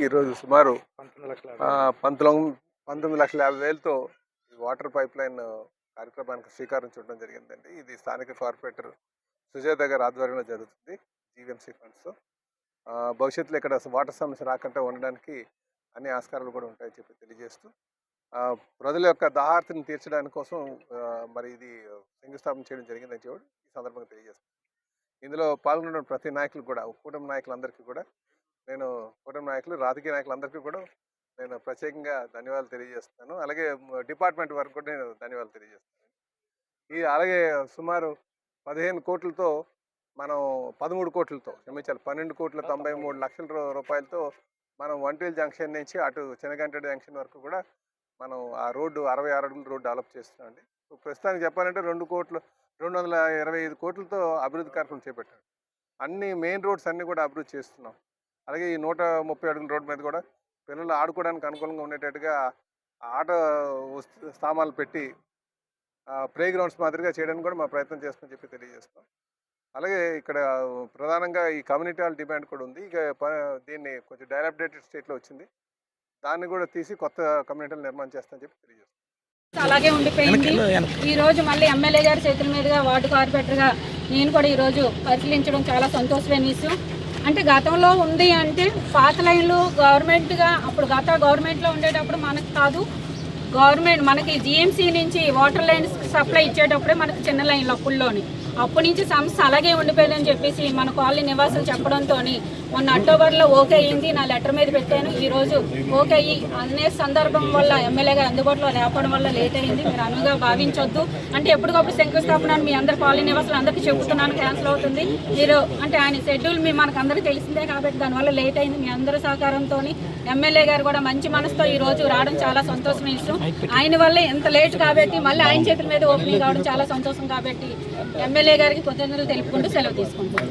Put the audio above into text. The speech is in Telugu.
ఈరోజు సుమారు 19,50,000తో ఈ వాటర్ పైప్ లైన్ కార్యక్రమానికి శ్రీకారం చుట్టడం జరిగిందండి. ఇది స్థానిక కార్పొరేటర్ సుజాత గారి ఆధ్వర్యంలో జరుగుతుంది జీవీఎంసీ ఫండ్స్తో. భవిష్యత్తులో ఇక్కడ వాటర్ సమస్య రాకుండా ఉండడానికి అన్ని ఆస్కారాలు కూడా ఉంటాయని చెప్పి తెలియజేస్తూ ప్రజల యొక్క దాహార్తిని తీర్చడానికి కోసం మరి ఇది శంకుస్థాపన చేయడం జరిగిందని చెప్పి ఈ సందర్భంగా తెలియజేస్తాను. ఇందులో పాల్గొన్న ప్రతి నాయకులు కూడా, కూటమి నాయకులందరికీ కూడా నేను, కూటమి నాయకులు, రాజకీయ నాయకులందరికీ కూడా నేను ప్రత్యేకంగా ధన్యవాదాలు తెలియజేస్తున్నాను. అలాగే డిపార్ట్మెంట్ వరకు కూడా నేను ధన్యవాదాలు తెలియజేస్తున్నాను. అలాగే సుమారు 15 కోట్లతో మనం 13 కోట్లతో క్షమించాలి 12,93,00,000 రూపాయలతో మనం వంటిల్ జంక్షన్ నుంచి అటు చెనగంటెడ జంక్షన్ వరకు కూడా మనం ఆ రోడ్డు 66 అడుగుల రోడ్డు డెవలప్ చేస్తున్నామండి. ప్రస్తుతానికి చెప్పాలంటే 225 కోట్లతో అభివృద్ధి కార్యక్రమం చేపట్టాడు. అన్ని మెయిన్ రోడ్స్ అన్నీ కూడా అభివృద్ధి చేస్తున్నాం. అలాగే ఈ 130 అడుగుల రోడ్డు మీద కూడా పిల్లలు ఆడుకోవడానికి అనుకూలంగా ఉండేటట్టుగా ఆట స్థానాలు పెట్టి ప్లే గ్రౌండ్స్ మాదిరిగా చేయడానికి కూడా మా ప్రయత్నం చేస్తామని చెప్పి తెలియజేస్తాం. అలాగే ఇక్కడ ప్రధానంగా ఈ కమ్యూనిటీ హాల్ డిమాండ్ కూడా ఉంది. ఇక దీన్ని కొంచెం డైలాపిడేటెడ్ స్టేట్లో వచ్చింది. దాన్ని కూడా తీసి కొత్త కమ్యూనిటీలు నిర్మాణం చేస్తామని చెప్పి తెలియజేస్తాం. అలాగే ఉండిపోయింది. ఈరోజు మళ్ళీ ఎమ్మెల్యే గారి చేతుల మీదుగా వార్డు కార్పొరేటర్గా నేను కూడా ఈరోజు పరిశీలించడం చాలా సంతోషమైన విషయం. అంటే గతంలో ఉంది అంటే పాత లైన్లు గవర్నమెంట్గా అప్పుడు గవర్నమెంట్లో ఉండేటప్పుడు మనకు కాదు, గవర్నమెంట్ మనకి జిఎంసీ నుంచి వాటర్ లైన్స్ సప్లై ఇచ్చేటప్పుడే మనకి చిన్న లైన్లు అప్పటి నుంచి సమస్య అలాగే ఉండిపోయిందని చెప్పేసి మన కాలనీ నివాసులు చెప్పడంతో మొన్న అక్టోబర్లో ఓకే అయింది. నా లెటర్ మీద పెట్టాను. ఈరోజు ఓకే అయ్యి అనే సందర్భం వల్ల ఎమ్మెల్యే గారు అందుబాటులో లేకపోవడం వల్ల లేట్ అయింది. మీరు అనువుగా భావించొద్దు. అంటే ఎప్పటికప్పుడు శంకుస్థాపన మీ అందరు కాలనీ నివాసులు అందరికీ చెబుతున్నాను, క్యాన్సిల్ అవుతుంది. మీరు అంటే ఆయన షెడ్యూల్ మనకు అందరికీ తెలిసిందే కాబట్టి దానివల్ల లేట్ అయింది. మీ అందరి సహకారంతో ఎమ్మెల్యే గారు కూడా మంచి మనసుతో ఈ రోజు రావడం చాలా సంతోషమైన విషయం. ఆయన వల్ల ఎంత లేట్ కాబట్టి మళ్ళీ ఆయన చేతుల మీద ఓపెనింగ్ కావడం చాలా సంతోషం కాబట్టి ఎమ్మెల్యే గారికి కృతజ్ఞతలు తెలుపుకుంటూ సెలవు తీసుకుంటాం.